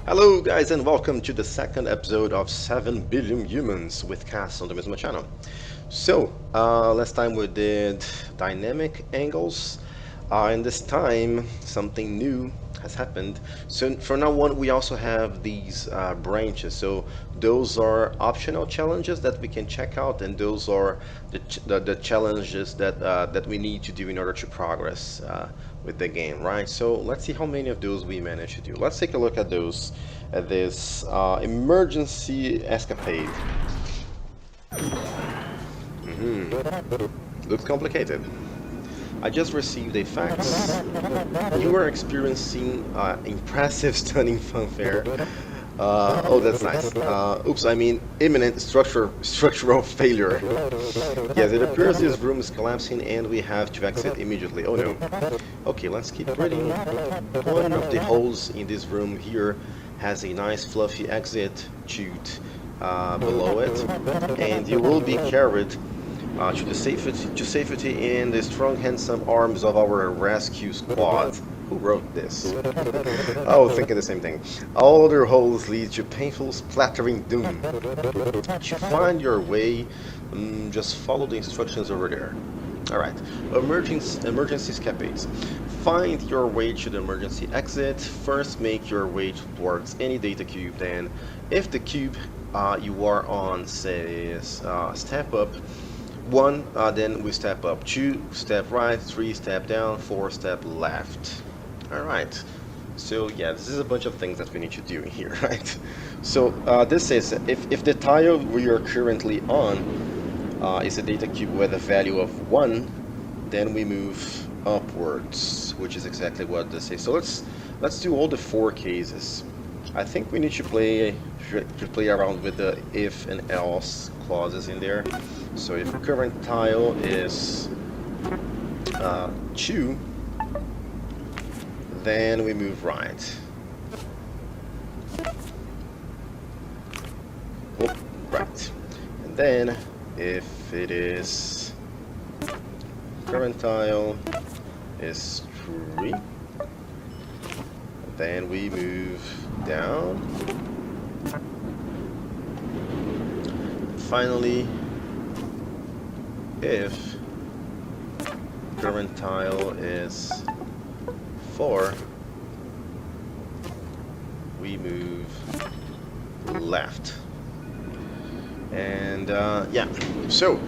Hello guys and welcome to the second episode of 7 Billion Humans with Cass on the Maizuma channel. Last time we did dynamic angles, and this time something new has happened. So from now on we also have these branches. So those are optional challenges that we can check out, and those are the challenges that we need to do in order to progress with the game, right? So let's see how many of those we managed to do. Let's take a look at those, at this emergency escapade. Looks complicated. I just received a fax. You are experiencing impressive stunning fanfare. Oh, that's nice. Oops, I mean imminent structural failure. Yes, it appears this room is collapsing and we have to exit immediately. Oh no. Okay, let's keep reading. One of the holes in this room here has a nice fluffy exit chute below it, and you will be carried to safety in the strong, handsome arms of our rescue squad. Who wrote this? Oh, thinking the same thing. All other holes lead to painful, splattering doom. To find your way, just follow the instructions over there. Alright, emergency escapades. Find your way to the emergency exit. First, make your way towards any data cube. Then, if the cube you are on says step up, 1, then we step up. 2, step right. 3, step down. 4, step left. Alright, so yeah, this is a bunch of things that we need to do in here, right? So this says if the tile we are currently on is a data cube with a value of 1, then we move upwards, which is exactly what this says. So let's do all the 4 cases. I think we need to play around with the if and else clauses in there. So if current tile is 2, then we move right. Oh, right. And then if it is current tile is 3, then we move down. Finally, if current tile is 4, we move left. And yeah, so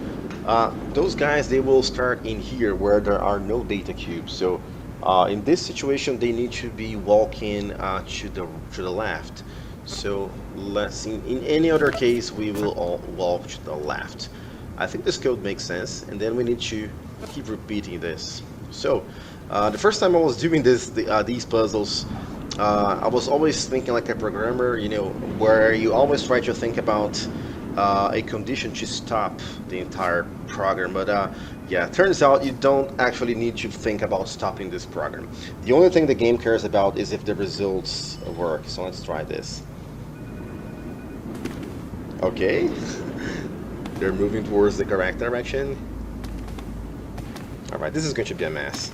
those guys, they will start in here where there are no data cubes. So in this situation they need to be walking to the left. So let's see, in any other case we will all walk to the left. I think this code makes sense, and then we need to keep repeating this. So the first time I was doing these puzzles, I was always thinking like a programmer, you know, where you always try to think about a condition to stop the entire program. But yeah, turns out you don't actually need to think about stopping this program. The only thing the game cares about is if the results work. So let's try this. Okay, they're moving towards the correct direction. Alright, this is going to be a mess.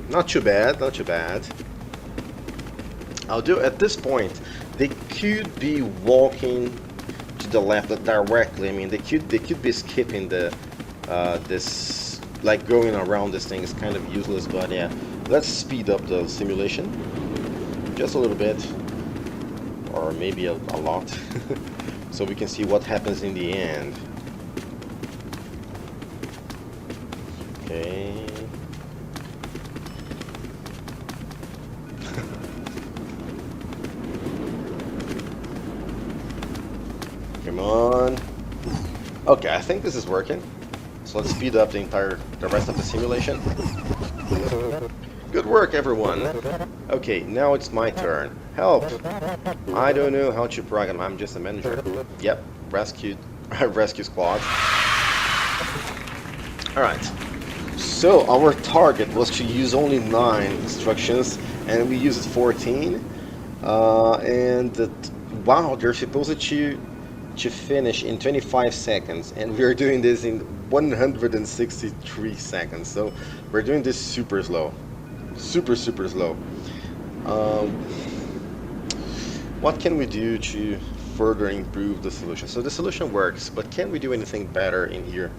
Not too bad, not too bad. I'll do at this point, they could be walking to the left directly. I mean, they could be skipping the this, like going around this thing is kind of useless. But yeah, let's speed up the simulation just a little bit, or maybe a lot, so we can see what happens in the end. Okay. Come on. Okay, I think this is working. So let's speed up the rest of the simulation. Good work, everyone. Okay, now it's my turn. Help! I don't know how to program. I'm just a manager. Yep, rescue squad. All right. So our target was to use only 9 instructions, and we used 14. Wow, they're supposed to finish in 25 seconds, and we're doing this in 163 seconds. So we're doing this super slow, super slow. Um, what can we do to further improve the solution? So the solution works, but can we do anything better in here?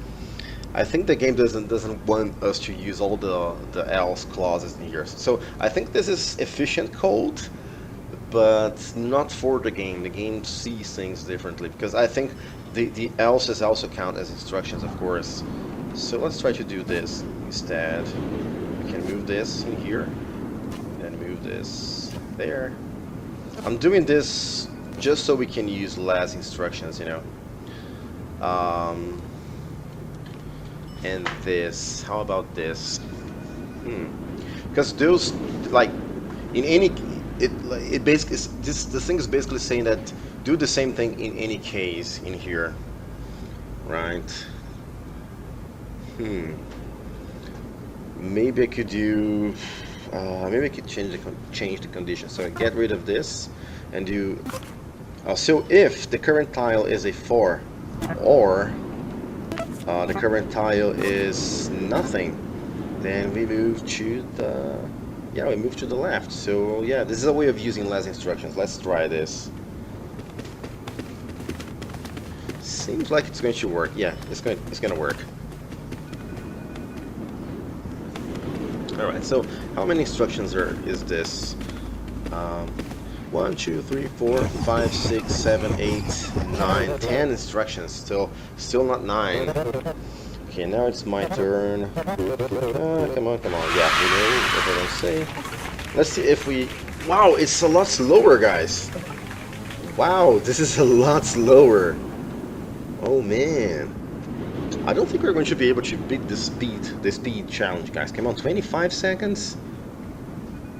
I think the game doesn't want us to use all the else clauses in here. So I think this is efficient code, but not for the game. The game sees things differently because I think the else's also count as instructions, of course. So let's try to do this instead. We can move this in here and move this there. I'm doing this just so we can use less instructions, you know. And this, how about this? Because those, like, in any, it basically, this thing is basically saying that do the same thing in any case in here, right? Maybe I could do, maybe I could change the condition. So I get rid of this and do, so if the current tile is a 4, or the current tile is nothing, then we move to the, yeah, we move to the left. So yeah, this is a way of using less instructions. Let's try this. Seems like it's going to work. Yeah, it's going to work. All right. So how many instructions is this? 1, 2, 3, 4, 5, 6, 7, 8, 9, 10 instructions. Still not 9. Okay, now it's my turn. Come on. Yeah, we know what I don't say. Let's see if we. Wow, it's a lot slower, guys. Wow, this is a lot slower. Oh man, I don't think we're going to be able to beat the speed challenge, guys. Come on, 25 seconds,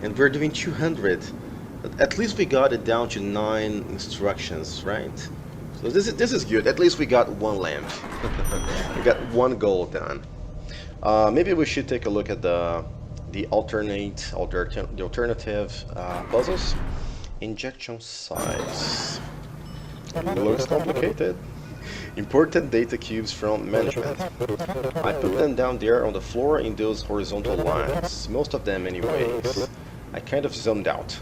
and we're doing 200. At least we got it down to 9 instructions, right? So this is good. At least we got one lamp. We got one goal done. Maybe we should take a look at the alternative puzzles. Injection sites. It looks complicated. Important data cubes from management. I put them down there on the floor in those horizontal lines. Most of them anyways. I kind of zoomed out.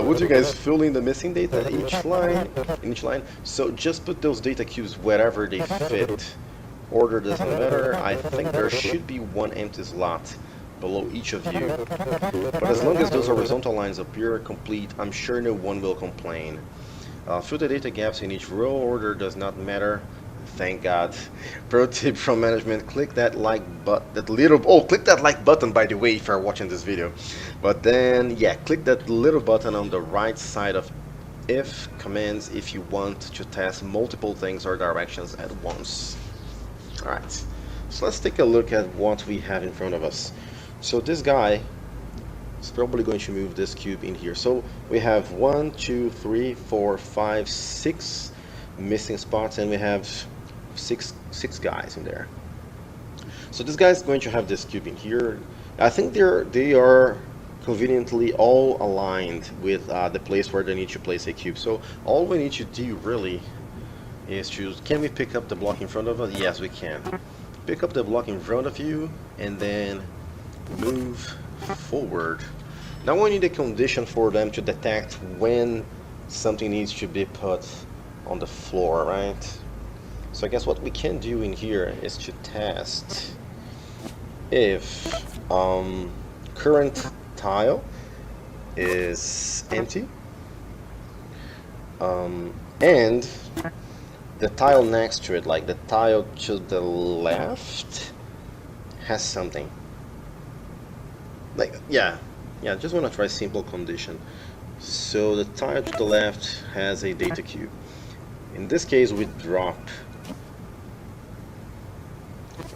Would you guys fill in the missing data in each line? So just put those data cubes wherever they fit. Order doesn't matter. I think there should be one empty slot below each of you. But as long as those horizontal lines appear complete, I'm sure no one will complain. Fill the data gaps in each row. Order does not matter. Thank God. Pro tip from management: click that like button. Click that like button, by the way, if you're watching this video. But then, yeah, click that little button on the right side of if commands if you want to test multiple things or directions at once. All right. So let's take a look at what we have in front of us. So this guy is probably going to move this cube in here. So we have 1, 2, 3, 4, 5, 6 missing spots, and we have six guys in there. So this guy's going to have this cube in here. I think they are conveniently all aligned with the place where they need to place a cube. So all we need to do really is choose, can we pick up the block in front of us? Yes, we can. Pick up the block in front of you and then move forward. Now we need a condition for them to detect when something needs to be put on the floor, right? So I guess what we can do in here is to test if current tile is empty and the tile next to it, like the tile to the left, has something. Like, yeah, just want to try simple condition. So the tile to the left has a data cube. In this case, we drop,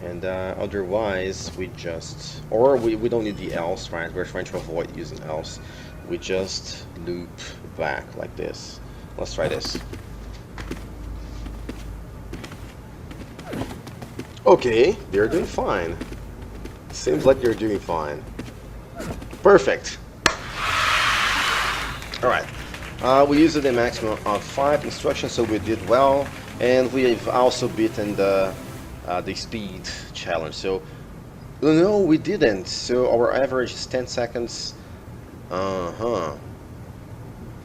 and otherwise we just, or we don't need the else, right? We're trying to avoid using else. We just loop back like this. Let's try this. Okay, they're doing fine. Seems like they're doing fine. Perfect. All right. We used a maximum of 5 instructions, so we did well, and we've also beaten the speed challenge. So no, we didn't. So our average is 10 seconds. Uh-huh.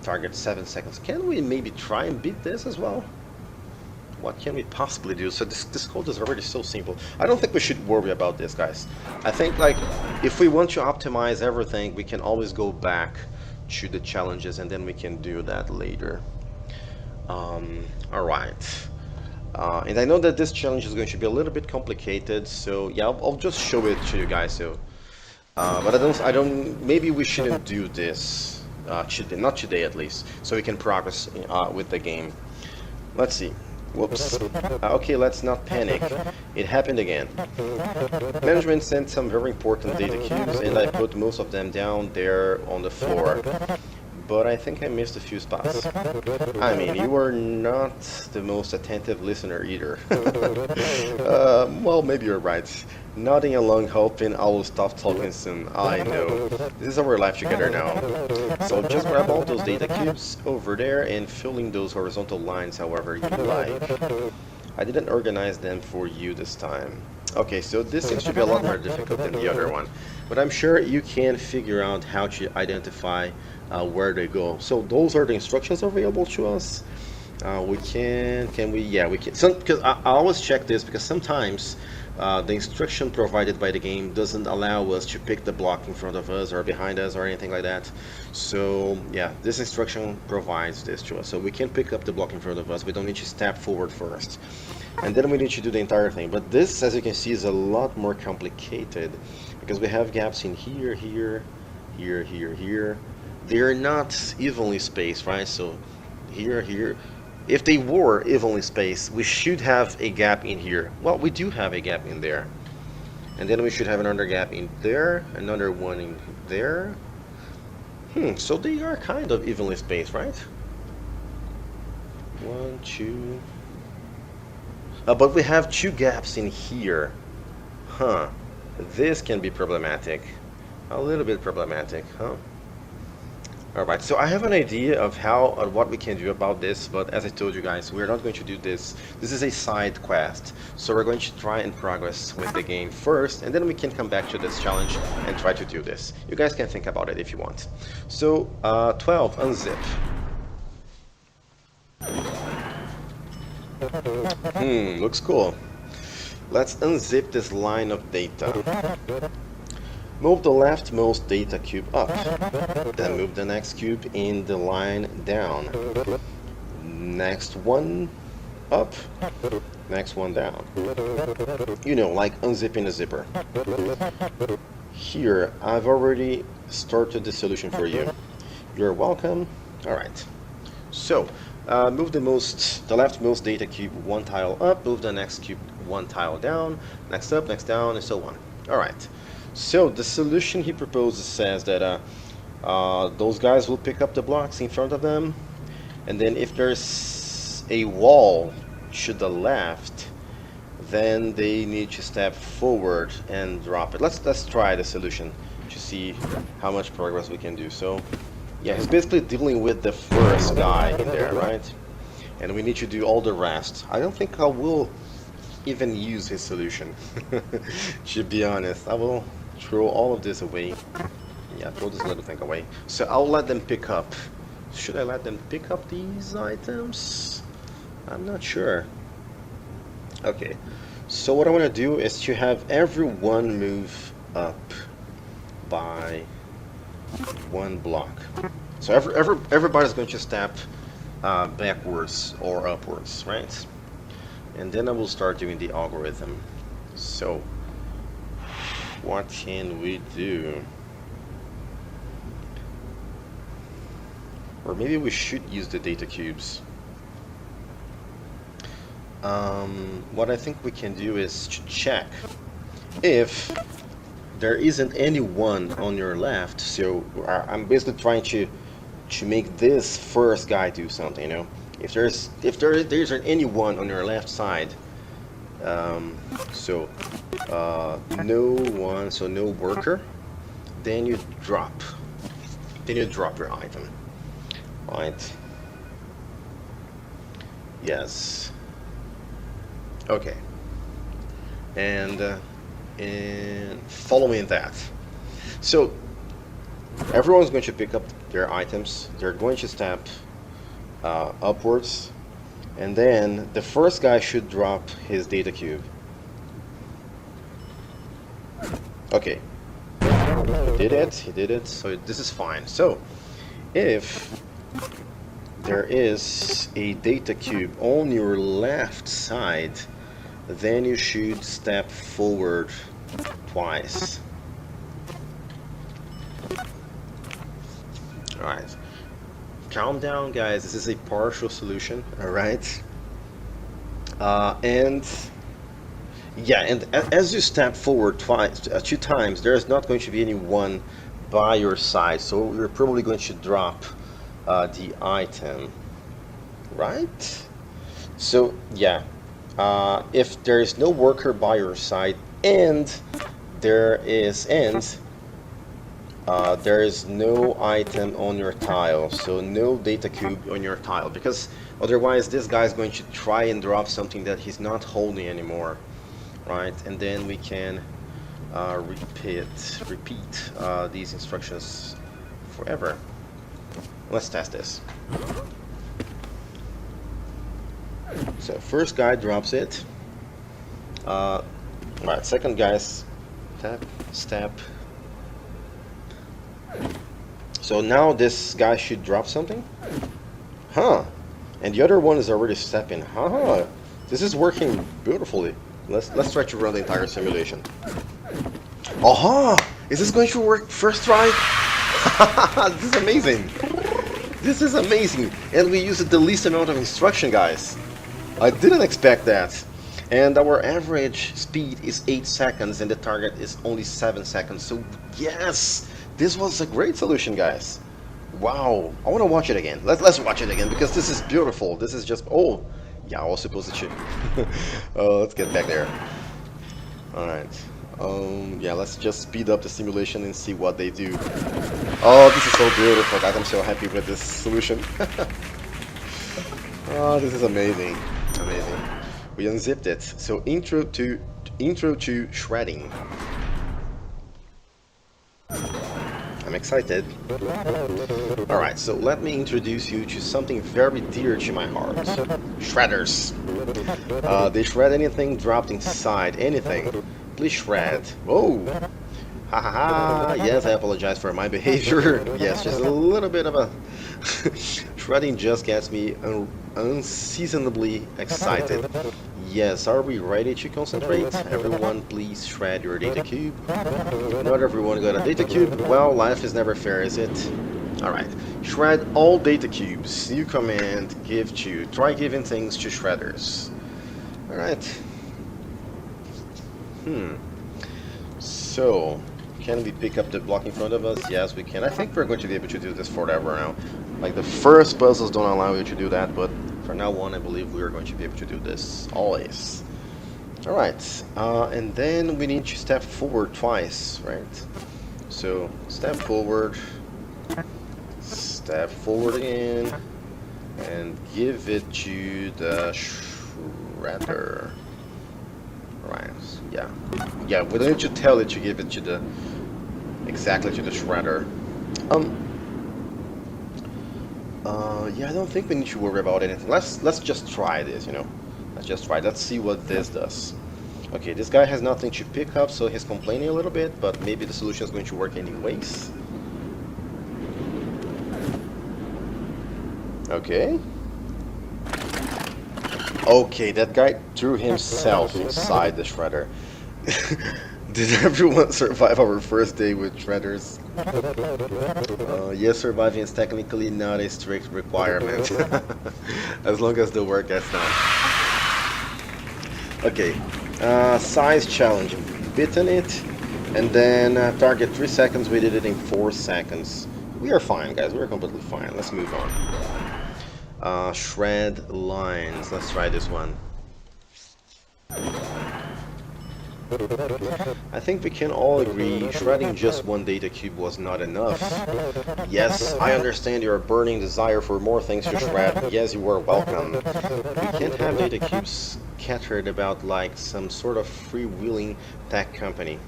Target 7 seconds. Can we maybe try and beat this as well? What can we possibly do? So this code is already so simple. I don't think we should worry about this, guys. I think, like, if we want to optimize everything, we can always go back to the challenges and then we can do that later. Alright. And I know that this challenge is going to be a little bit complicated, so yeah, I'll just show it to you guys. So, but maybe we shouldn't do this, not today at least, so we can progress with the game. Let's see. Whoops. Okay, let's not panic. It happened again. Management sent some very important data cubes, and I put most of them down there on the floor. But I think I missed a few spots. I mean, you were not the most attentive listener either. Well, maybe you're right. Nodding along, hoping I will stop talking soon. I know. This is our life together now. So just grab all those data cubes over there and fill in those horizontal lines however you like. I didn't organize them for you this time. Okay, so this seems to be a lot more difficult than the other one. But I'm sure you can figure out how to identify where they go. So those are the instructions available to us. Yeah, we can. Because I always check this because sometimes the instruction provided by the game doesn't allow us to pick the block in front of us or behind us or anything like that. So yeah, this instruction provides this to us. So we can pick up the block in front of us. We don't need to step forward first. And then we need to do the entire thing. But this, as you can see, is a lot more complicated because we have gaps in here, here, here, here, here. They're not evenly spaced, right? So here, here. If they were evenly spaced, we should have a gap in here. Well, we do have a gap in there. And then we should have another gap in there, another one in there. So they are kind of evenly spaced, right? 1, 2. But we have 2 gaps in here. This can be problematic. A little bit problematic, huh? Alright, so I have an idea of what we can do about this, but as I told you guys, we're not going to do this. This is a side quest, so we're going to try and progress with the game first, and then we can come back to this challenge and try to do this. You guys can think about it if you want. So, 12, unzip. Looks cool. Let's unzip this line of data. Move the leftmost data cube up, then move the next cube in the line down. Next one up, next one down. You know, like unzipping a zipper. Here, I've already started the solution for you. You're welcome. Alright. So, move the leftmost data cube 1 tile up, move the next cube 1 tile down, next up, next down, and so on. Alright. So the solution he proposes says that those guys will pick up the blocks in front of them, and then if there's a wall to the left, then they need to step forward and drop it. Let's try the solution to see how much progress we can do. So yeah, he's basically dealing with the first guy in there, right? And we need to do all the rest. I don't think I will even use his solution. To be honest, I will throw all of this away. Yeah, throw this little thing away. So I'll let them pick up. Should I let them pick up these items? I'm not sure. Okay, so what I want to do is to have everyone move up by 1 block. So everybody's going to step backwards or upwards, right? And then I will start doing the algorithm. So, what can we do? Or maybe we should use the data cubes. What I think we can do is to check if there isn't anyone on your left. So I'm basically trying to make this first guy do something, you know. If there isn't anyone on your left side, no one, so no worker, then you drop your item, right? Yes. Okay. And following that, so Everyone's going to pick up their items. They're going to step upwards, and then the first guy should drop his data cube. Okay, he did it, so this is fine. So, if there is a data cube on your left side, then you should step forward twice. Alright. Calm down, guys. This is a partial solution, alright? And as you step forward two times, there is not going to be anyone by your side, so you're probably going to drop the item, right? So yeah, if there is no worker by your side and there is no item on your tile, so no data cube on your tile, because otherwise this guy is going to try and drop something that he's not holding anymore, right? And then we can repeat these instructions forever. Let's test this. So first guy drops it. Right, second guy's step. So now this guy should drop something? Huh. And the other one is already stepping. Huh. This is working beautifully. Let's try to run the entire simulation. Aha! Is this going to work first try? This is amazing. This is amazing. And we used the least amount of instruction, guys. I didn't expect that. And our average speed is 8 seconds and the target is only 7 seconds. So yes, this was a great solution, guys. Wow, I want to watch it again. Let's watch it again because this is beautiful. This is just, oh, yeah, I was supposed to shoot. Let's get back there. Alright. Yeah, let's just speed up the simulation and see what they do. Oh, this is so beautiful, guys. I'm so happy with this solution. Oh, this is amazing. Amazing. We unzipped it. So intro to shredding. I'm excited. Alright, so let me introduce you to something very dear to my heart. Shredders. They shred anything dropped inside. Anything. Please shred. Whoa! Ha ha ha! Yes, I apologize for my behavior. Yes, just a little bit of a... Shredding just gets me unseasonably excited. Yes, are we ready to concentrate? Everyone please shred your data cube. Not everyone got a data cube. Well, life is never fair, is it? Alright. Shred all data cubes. New command, give to. Try giving things to shredders. Alright. So, can we pick up the block in front of us? Yes, we can. I think we're going to be able to do this forever now. Like, the first puzzles don't allow you to do that, but from now on, I believe we are going to be able to do this. Always. Alright. And then we need to step forward twice, right? So, step forward. Step forward again. And give it to the shredder. Right, yeah. Yeah, we don't need to tell it to give it to the... exactly to the shredder. Yeah, I don't think we need to worry about anything. Let's just try this, you know. Let's just try. Let's see what this does. Okay, this guy has nothing to pick up, so he's complaining a little bit, but maybe the solution is going to work anyways. Okay. Okay, that guy threw himself inside the shredder. Did everyone survive our first day with shredders? Yes, surviving is technically not a strict requirement. As long as the work gets done. Okay, size challenge. Bitten it, and then target 3 seconds, we did it in 4 seconds. We are fine, guys, we're completely fine. Let's move on. Shred lines. Let's try this one. I think we can all agree shredding just one data cube was not enough. Yes, I understand your burning desire for more things to shred. Yes, you are welcome. We can't have data cubes scattered about like some sort of freewheeling tech company.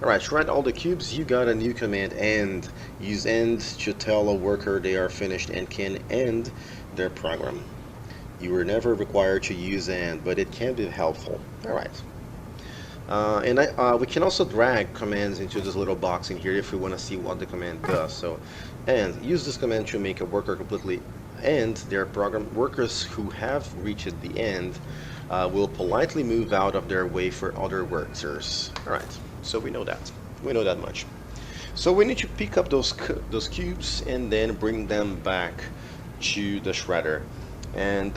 Alright, shred all the cubes. You got a new command, end. Use end to tell a worker they are finished and can end their program. You were never required to use end, but it can be helpful. Alright. We can also drag commands into this little box in here if we want to see what the command does. So, and use this command to make a worker completely end their program. Workers who have reached the end will politely move out of their way for other workers. Alright, so we know that. We know that much. So we need to pick up those cubes and then bring them back to the shredder. And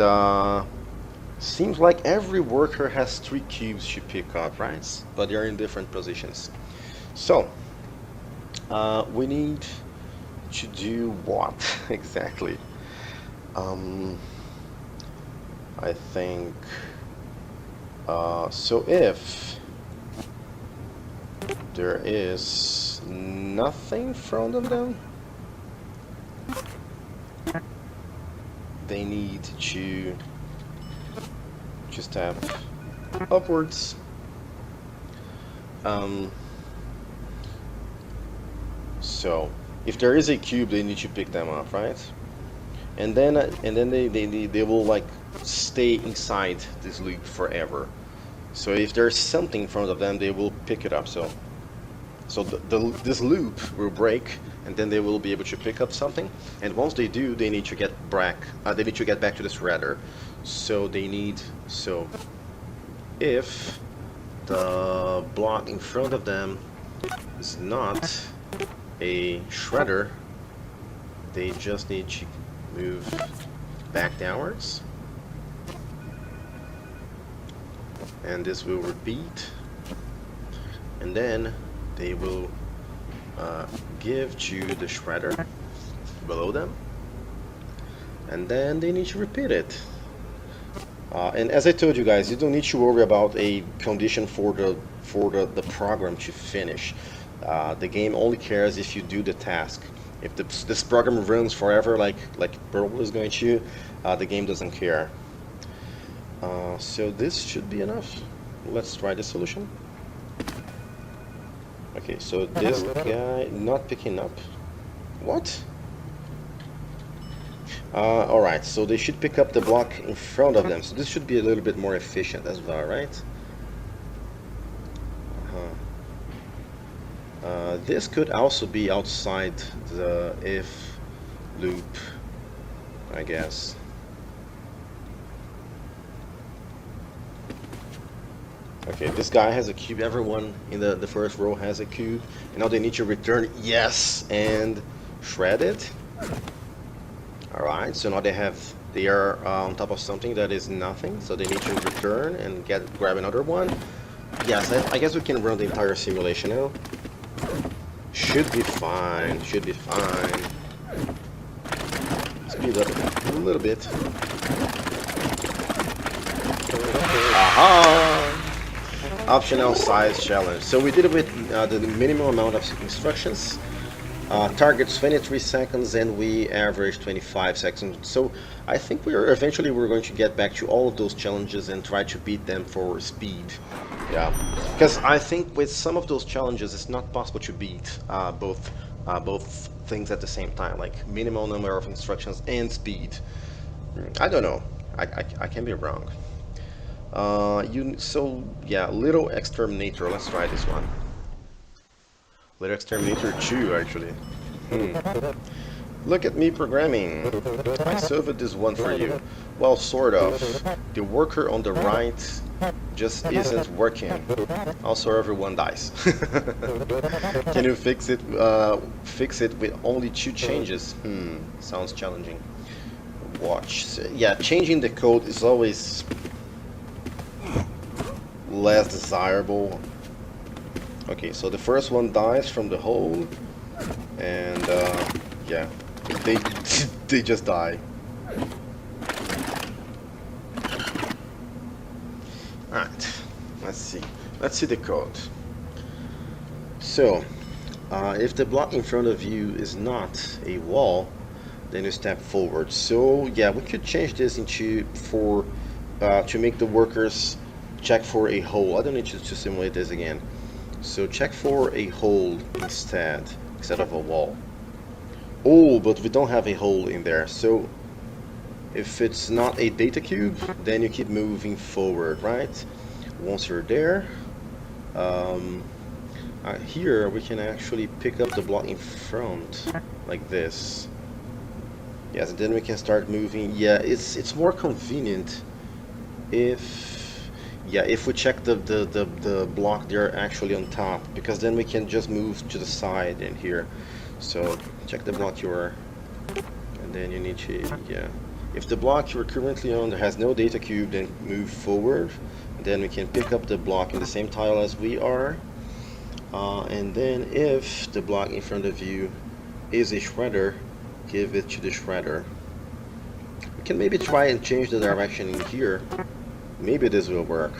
seems like every worker has 3 cubes to pick up, right? But they're in different positions. So we need to do what exactly? I think so if there is nothing in front of them, they need to step upwards. So if there is a cube, they need to pick them up, right? And then they will like stay inside this loop forever. So if there's something in front of them, they will pick it up. So this loop will break, and then they will be able to pick up something. And once they do, they need to get back. They need to get back to the shredder. So they need if the block in front of them is not a shredder, they just need to move back downwards, and this will repeat, and then they will give to the shredder below them, and then they need to repeat it. And as I told you guys, you don't need to worry about a condition for the program to finish. The game only cares if you do the task. If this program runs forever, like Pearl is going to, the game doesn't care. So this should be enough. Let's try the solution. Okay, so this guy not picking up. What? Alright, so they should pick up the block in front of them. So this should be a little bit more efficient as well, right? This could also be outside the if loop, I guess. Okay, this guy has a cube. Everyone in the first row has a cube. And now they need to return yes and shred it. Alright, so now they are on top of something that is nothing. So they need to return and grab another one. Yes, I guess we can run the entire simulation now. Should be fine, should be fine. Speed up a little bit. Aha! Optional size challenge. So we did it with the minimum amount of instructions. Targets 23 seconds and we averaged 25 seconds. So I think eventually we're going to get back to all of those challenges and try to beat them for speed. Yeah, because I think with some of those challenges it's not possible to beat both things at the same time, like minimal number of instructions and speed. I don't know. I can be wrong. So yeah, Little Exterminator. Let's try this one. Little Exterminator 2, actually. Look at me programming. I solved this one for you. Well, sort of. The worker on the right just isn't working. Also, everyone dies. Can you fix it? Fix it with only 2 changes? Sounds challenging. Watch. So, yeah, changing the code is always less desirable. Okay, so the first one dies from the hole, and yeah, they just die. Alright, let's see the code. So if the block in front of you is not a wall, then you step forward. So yeah, we could change this into to make the workers check for a hole. I don't need to simulate this again. So check for a hole instead of a wall. Oh, but we don't have a hole in there. So if it's not a data cube, then you keep moving forward, right? Once you're there, here we can actually pick up the block in front, like this. Yes, and then we can start moving. Yeah, it's more convenient if we check the block there actually on top, because then we can just move to the side in here. So check the block you're, and then you need to, if the block you're currently on has no data cube, then move forward, and then we can pick up the block in the same tile as we are, and then if the block in front of you is a shredder, give it to the shredder. We can maybe try and change the direction in here. Maybe this will work.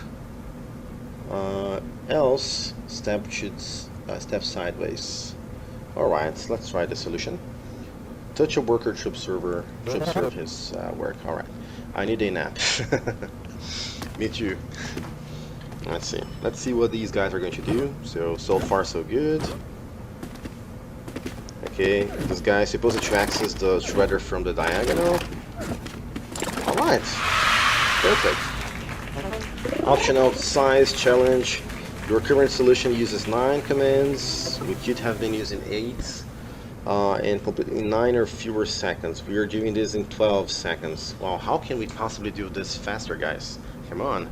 Else step sideways. Alright, let's try the solution. Touch a worker to observe his work. Alright, I need a nap. Me too. Let's see what these guys are going to do. So far so good. Okay, this guy is supposed to access the shredder from the diagonal. Alright, perfect. Optional size challenge. Your current solution uses 9 commands. We could have been using 8. And complete in 9 or fewer seconds. We are doing this in 12 seconds. Wow, how can we possibly do this faster, guys? Come on.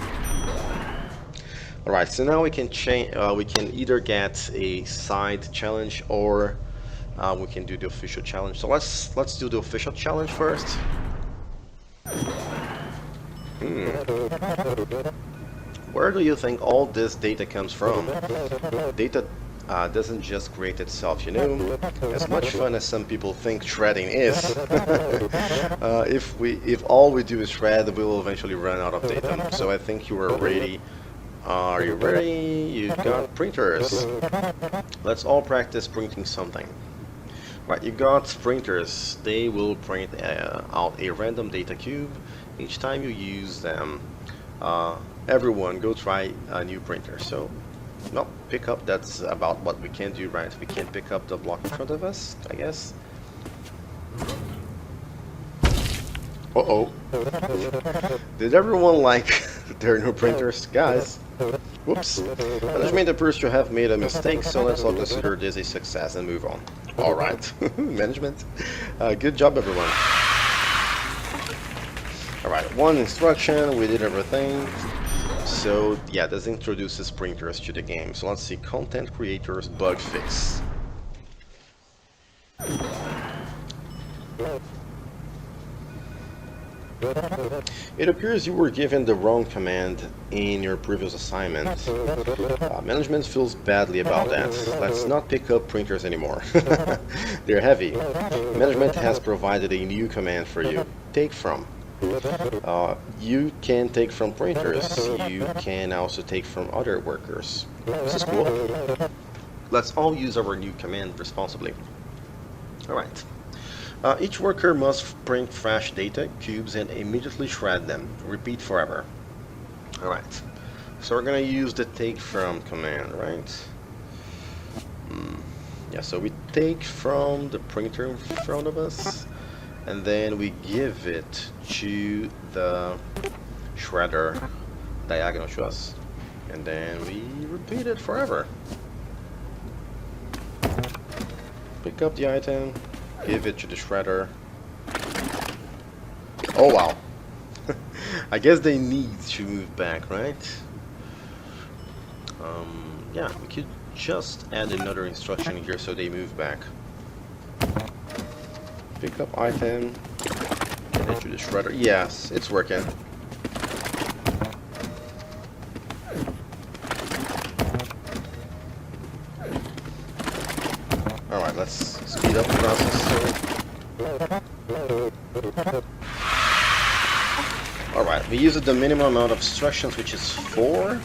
Alright, so now we can change. We can either get a side challenge or we can do the official challenge. So let's do the official challenge first. Where do you think all this data comes from? Data doesn't just create itself, you know. As much fun as some people think shredding is, if all we do is shred, we will eventually run out of data. So I think you are ready. Are you ready? You've got printers. Let's all practice printing something. Right, you got printers. They will print out a random data cube each time you use them. Everyone, go try a new printer. So, no, pick up. That's about what we can do, right? We can pick up the block in front of us, I guess. Uh-oh. Did everyone like their new printers? Guys, whoops. Management appears to have made a mistake, so let's all consider this a success and move on. Alright. Management. Good job, everyone. Alright, one instruction, we did everything. So, yeah, this introduces printers to the game. So let's see, content creators bug fix. It appears you were given the wrong command in your previous assignment. Management feels badly about that. Let's not pick up printers anymore. They're heavy. Management has provided a new command for you. Take from. You can take from printers. You can also take from other workers. This is cool. Let's all use our new command responsibly. Alright. Each worker must print fresh data cubes and immediately shred them. Repeat forever. Alright. So we're gonna use the take from command, right? Yeah, so we take from the printer in front of us, and then we give it to the shredder diagonal to us, and then we repeat it forever. Pick up the item, give it to the shredder. Oh wow. I guess they need to move back, right? Yeah, we could just add another instruction here so they move back. Pick up item, get it to the shredder. Yes, it's working. Alright, let's speed up the process. Alright, we used the minimum amount of instructions, which is 4.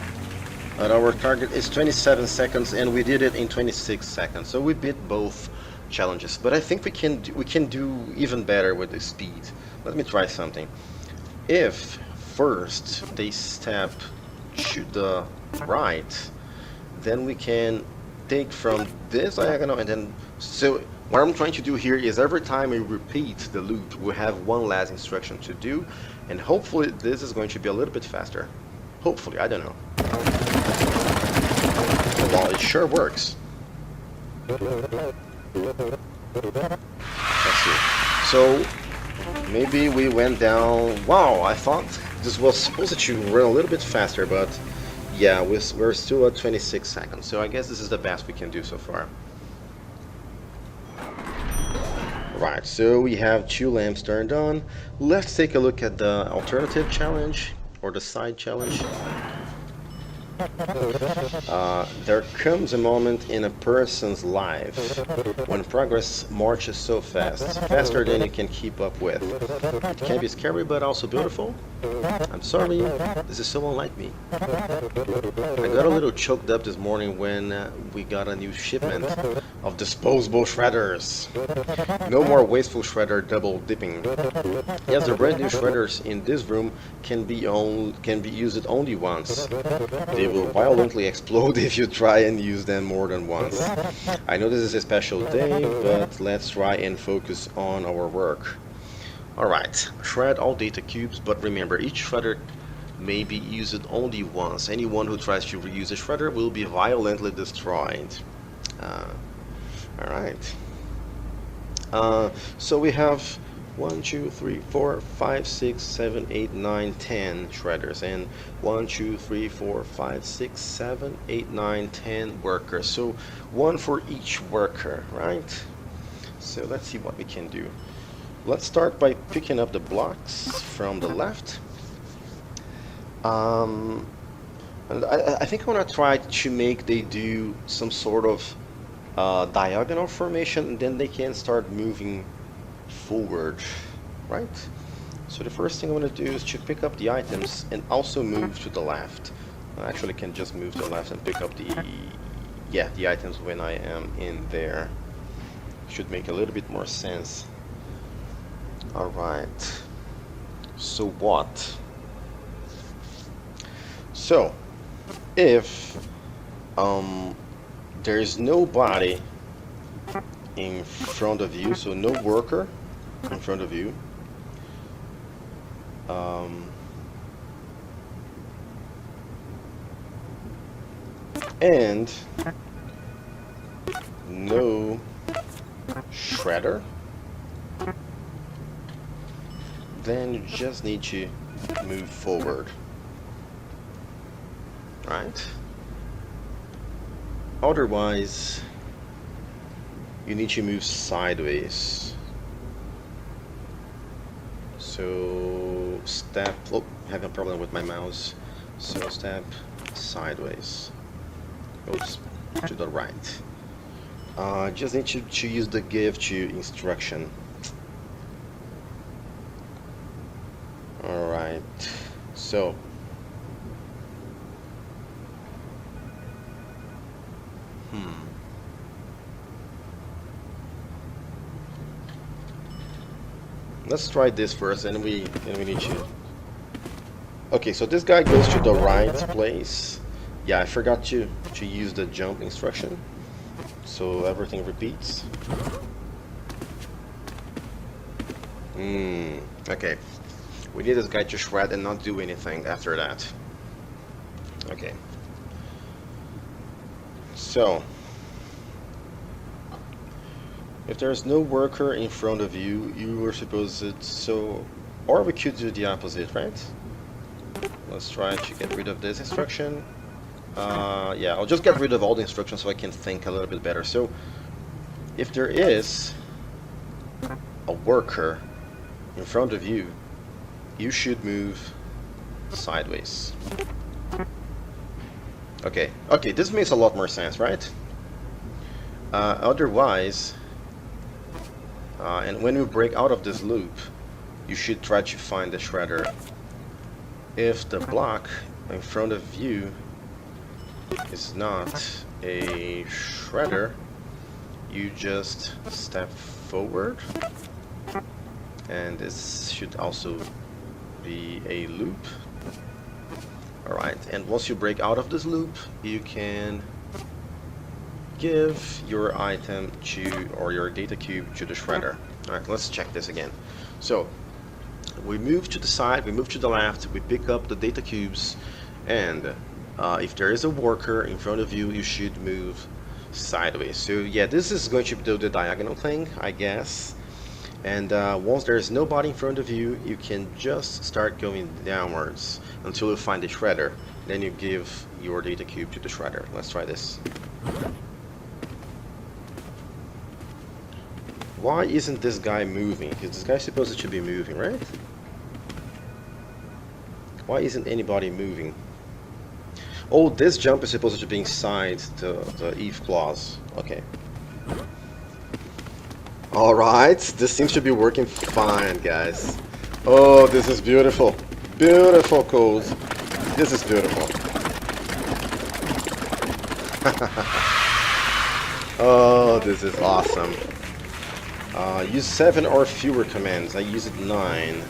And our target is 27 seconds, and we did it in 26 seconds. So we beat both challenges. But I think we can do even better with the speed. Let me try something. If first they step to the right, then we can take from this diagonal and then, so what I'm trying to do here is every time we repeat the loop, we have one last instruction to do, and hopefully this is going to be a little bit faster. Hopefully, I don't know. Well, it sure works. Let's see. So maybe we went down. Wow, I thought this was supposed to run a little bit faster, but yeah, we're still at 26 seconds. So I guess this is the best we can do so far. Right, so we have 2 lamps turned on. Let's take a look at the alternative challenge, or the side challenge. There comes a moment in a person's life when progress marches so fast, faster than you can keep up with. It can be scary but also beautiful. I'm sorry, this is so unlike me. I got a little choked up this morning when we got a new shipment of disposable shredders. No more wasteful shredder double dipping. Yes, the brand new shredders in this room can be used only once. They will violently explode if you try and use them more than once. I know this is a special day, but let's try and focus on our work. Alright, shred all data cubes, but remember, each shredder may be used only once. Anyone who tries to reuse a shredder will be violently destroyed. Alright. So we have 1, 2, 3, 4, 5, 6, 7, 8, 9, 10 shredders, and 1, 2, 3, 4, 5, 6, 7, 8, 9, 10 workers. So 1 for each worker, right? So let's see what we can do. Let's start by picking up the blocks from the left. And I think I want to try to make they do some sort of diagonal formation, and then they can start moving forward, right? So the first thing I want to do is to pick up the items and also move to the left. I actually can just move to the left and pick up the items when I am in there. Should make a little bit more sense. Alright. So what? So if there is nobody in front of you, so no worker in front of you, and no shredder, then you just need to move forward, right? Otherwise, you need to move sideways. So step, oh, having a problem with my mouse. So step sideways. Oops, to the right. Just need to use the give to instruction. Alright, so let's try this first, and we need to. Okay, so this guy goes to the right place. Yeah, I forgot to use the jump instruction, so everything repeats. Okay. We need this guy to shred and not do anything after that. Okay. So, if there's no worker in front of you, you were supposed to, so, or we could do the opposite, right? Let's try to get rid of this instruction. Yeah, I'll just get rid of all the instructions so I can think a little bit better. So, if there is a worker in front of you, you should move sideways. Okay, this makes a lot more sense, right? Otherwise, and when you break out of this loop, you should try to find the shredder. If the block in front of you is not a shredder, you just step forward, and this should also be a loop. Alright, and once you break out of this loop, you can give your item to, or your data cube to the shredder. Alright, let's check this again. So, we move to the side, we move to the left, we pick up the data cubes, and if there is a worker in front of you, you should move sideways. So yeah, this is going to do the diagonal thing, I guess. And once there's nobody in front of you, you can just start going downwards until you find the shredder. Then you give your data cube to the shredder. Let's try this. Why isn't this guy moving? Because this guy's supposed to be moving, right? Why isn't anybody moving? Oh, this jump is supposed to be inside the Eve clause. Okay. Alright, this seems to be working fine, guys. Oh, this is beautiful. Beautiful code. This is beautiful. Oh, this is awesome. Use 7 or fewer commands. I used 9.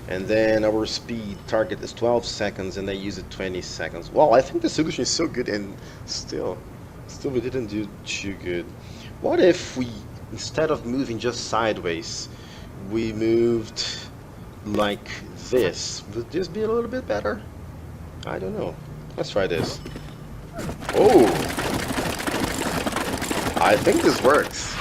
And then our speed target is 12 seconds, and I use it 20 seconds. Wow, I think the solution is so good, and still we didn't do too good. What if we, instead of moving just sideways, we moved like this? Would this be a little bit better? I don't know. Let's try this. Oh! I think this works.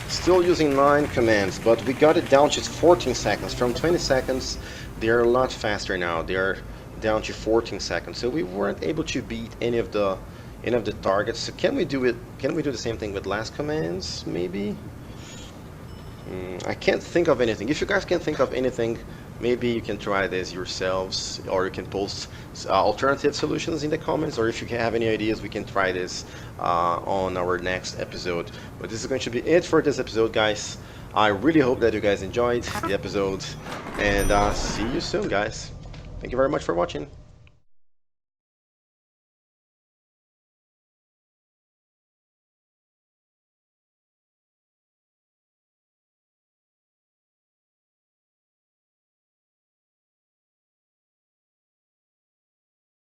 Still using 9 commands, but we got it down to 14 seconds. From 20 seconds, they are a lot faster now. They are down to 14 seconds. So we weren't able to beat any of the targets. So can we do it? Can we do the same thing with last commands? Maybe. I can't think of anything. If you guys can think of anything, maybe you can try this yourselves, or you can post alternative solutions in the comments, or if you have any ideas, we can try this on our next episode. But this is going to be it for this episode, guys. I really hope that you guys enjoyed the episode, and see you soon, guys. Thank you very much for watching.